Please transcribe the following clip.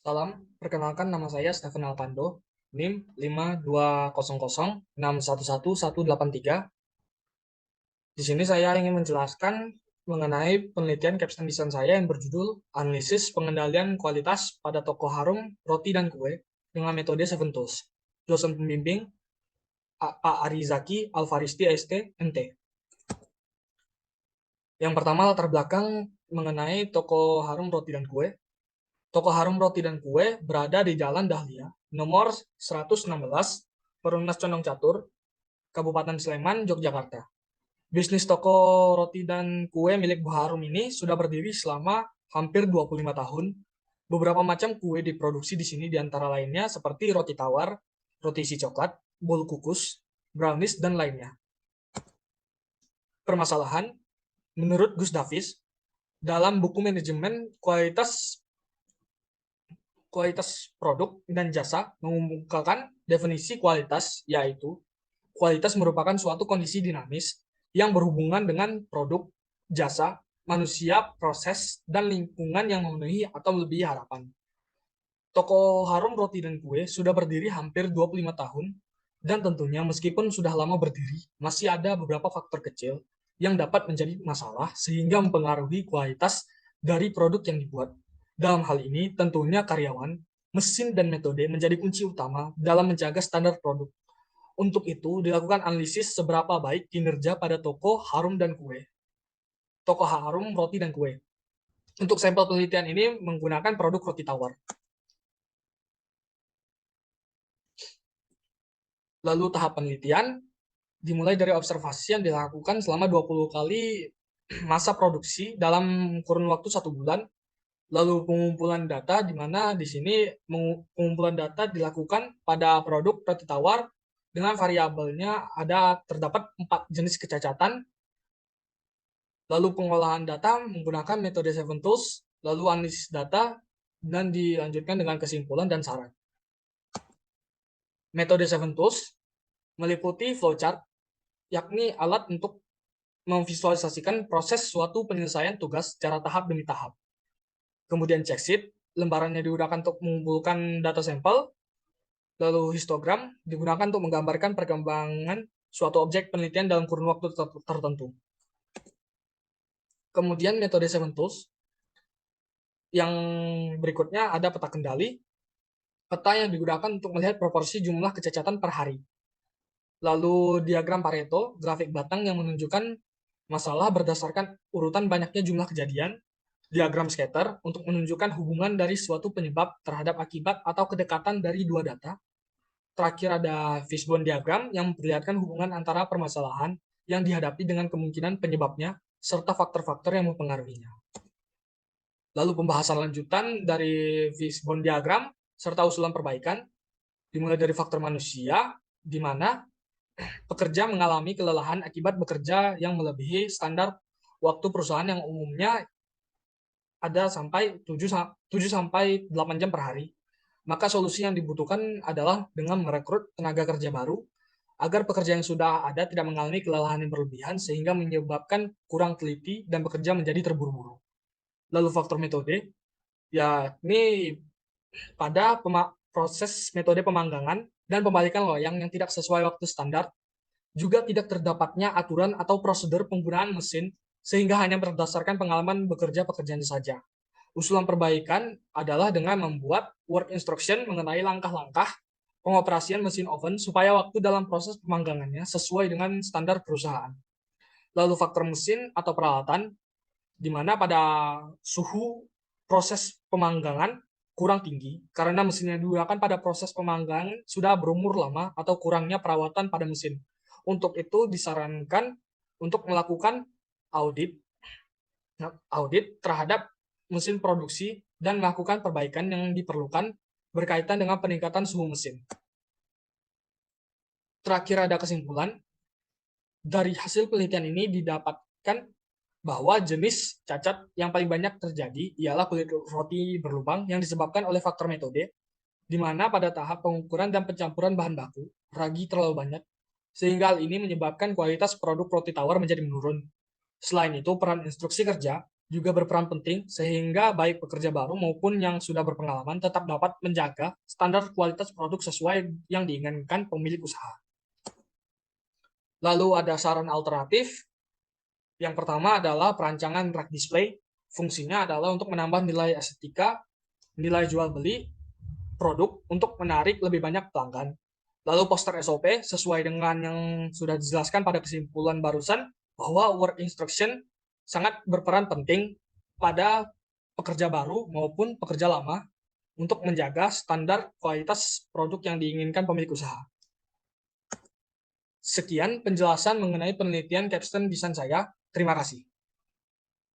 Salam, perkenalkan nama saya Stephen Alpando, NIM 520061111183. Di sini saya ingin menjelaskan mengenai penelitian capstone desain saya yang berjudul Analisis Pengendalian Kualitas pada Toko Harum, Roti dan Kue dengan metode Seven Tools. Dosen pembimbing Pak Arizaki Alfaristi ST MT. Yang pertama latar belakang mengenai Toko Harum Roti dan Kue. Toko Harum Roti dan Kue berada di Jalan Dahlia, nomor 116, Perumnas Condong Catur, Kabupaten Sleman, Yogyakarta. Bisnis toko roti dan kue milik Bu Harum ini sudah berdiri selama hampir 25 tahun. Beberapa macam kue diproduksi di sini, di antara lainnya seperti roti tawar, roti isi coklat, bolu kukus, brownies, dan lainnya. Permasalahan, menurut Gus Davis, dalam buku manajemen kualitas produk dan jasa mengumumkan definisi kualitas, yaitu kualitas merupakan suatu kondisi dinamis yang berhubungan dengan produk, jasa, manusia, proses, dan lingkungan yang memenuhi atau melebihi harapan. Toko Harum Roti dan Kue sudah berdiri hampir 25 tahun, dan tentunya meskipun sudah lama berdiri, masih ada beberapa faktor kecil yang dapat menjadi masalah sehingga mempengaruhi kualitas dari produk yang dibuat. Dalam hal ini, tentunya karyawan, mesin, dan metode menjadi kunci utama dalam menjaga standar produk. Untuk itu, dilakukan analisis seberapa baik kinerja pada toko harum, roti, dan kue. Untuk sampel penelitian ini menggunakan produk roti tawar. Lalu tahap penelitian dimulai dari observasi yang dilakukan selama 20 kali masa produksi dalam kurun waktu 1 bulan. Lalu pengumpulan data, di mana di sini pengumpulan data dilakukan pada produk roti tawar dengan variabelnya terdapat 4 jenis kecacatan. Lalu pengolahan data menggunakan metode Seven Tools, lalu analisis data, dan dilanjutkan dengan kesimpulan dan saran. Metode Seven Tools meliputi flowchart, yakni alat untuk memvisualisasikan proses suatu penyelesaian tugas secara tahap demi tahap. Kemudian check sheet, lembarannya digunakan untuk mengumpulkan data sampel. Lalu histogram digunakan untuk menggambarkan perkembangan suatu objek penelitian dalam kurun waktu tertentu. Kemudian metode Seven Tools yang berikutnya ada peta kendali, peta yang digunakan untuk melihat proporsi jumlah kecacatan per hari. Lalu diagram Pareto, grafik batang yang menunjukkan masalah berdasarkan urutan banyaknya jumlah kejadian. Diagram scatter untuk menunjukkan hubungan dari suatu penyebab terhadap akibat atau kedekatan dari dua data. Terakhir ada fishbone diagram yang memperlihatkan hubungan antara permasalahan yang dihadapi dengan kemungkinan penyebabnya serta faktor-faktor yang mempengaruhinya. Lalu pembahasan lanjutan dari fishbone diagram serta usulan perbaikan dimulai dari faktor manusia, di mana pekerja mengalami kelelahan akibat bekerja yang melebihi standar waktu perusahaan yang umumnya ada sampai 7 sampai 8 jam per hari. Maka solusi yang dibutuhkan adalah dengan merekrut tenaga kerja baru agar pekerja yang sudah ada tidak mengalami kelelahan yang berlebihan sehingga menyebabkan kurang teliti dan bekerja menjadi terburu-buru. Lalu faktor metode, ya ini pada proses metode pemanggangan dan pembalikan loyang yang tidak sesuai waktu standar, juga tidak terdapatnya aturan atau prosedur penggunaan mesin sehingga hanya berdasarkan pengalaman bekerja pekerjaan saja. Usulan perbaikan adalah dengan membuat work instruction mengenai langkah-langkah pengoperasian mesin oven supaya waktu dalam proses pemanggangannya sesuai dengan standar perusahaan. Lalu faktor mesin atau peralatan, di mana pada suhu proses pemanggangan kurang tinggi karena mesin yang digunakan pada proses pemanggangan sudah berumur lama atau kurangnya perawatan pada mesin. Untuk itu disarankan untuk melakukan audit terhadap mesin produksi dan melakukan perbaikan yang diperlukan berkaitan dengan peningkatan suhu mesin. Terakhir ada kesimpulan. Dari hasil penelitian ini didapatkan bahwa jenis cacat yang paling banyak terjadi ialah kulit roti berlubang yang disebabkan oleh faktor metode, di mana pada tahap pengukuran dan pencampuran bahan baku, ragi terlalu banyak, sehingga hal ini menyebabkan kualitas produk roti tawar menjadi menurun. Selain itu, peran instruksi kerja juga berperan penting sehingga baik pekerja baru maupun yang sudah berpengalaman tetap dapat menjaga standar kualitas produk sesuai yang diinginkan pemilik usaha. Lalu ada saran alternatif. Yang pertama adalah perancangan rak display. Fungsinya adalah untuk menambah nilai estetika, nilai jual beli produk untuk menarik lebih banyak pelanggan. Lalu poster SOP sesuai dengan yang sudah dijelaskan pada kesimpulan barusan bahwa work instruction sangat berperan penting pada pekerja baru maupun pekerja lama untuk menjaga standar kualitas produk yang diinginkan pemilik usaha. Sekian penjelasan mengenai penelitian capstone desain saya. Terima kasih.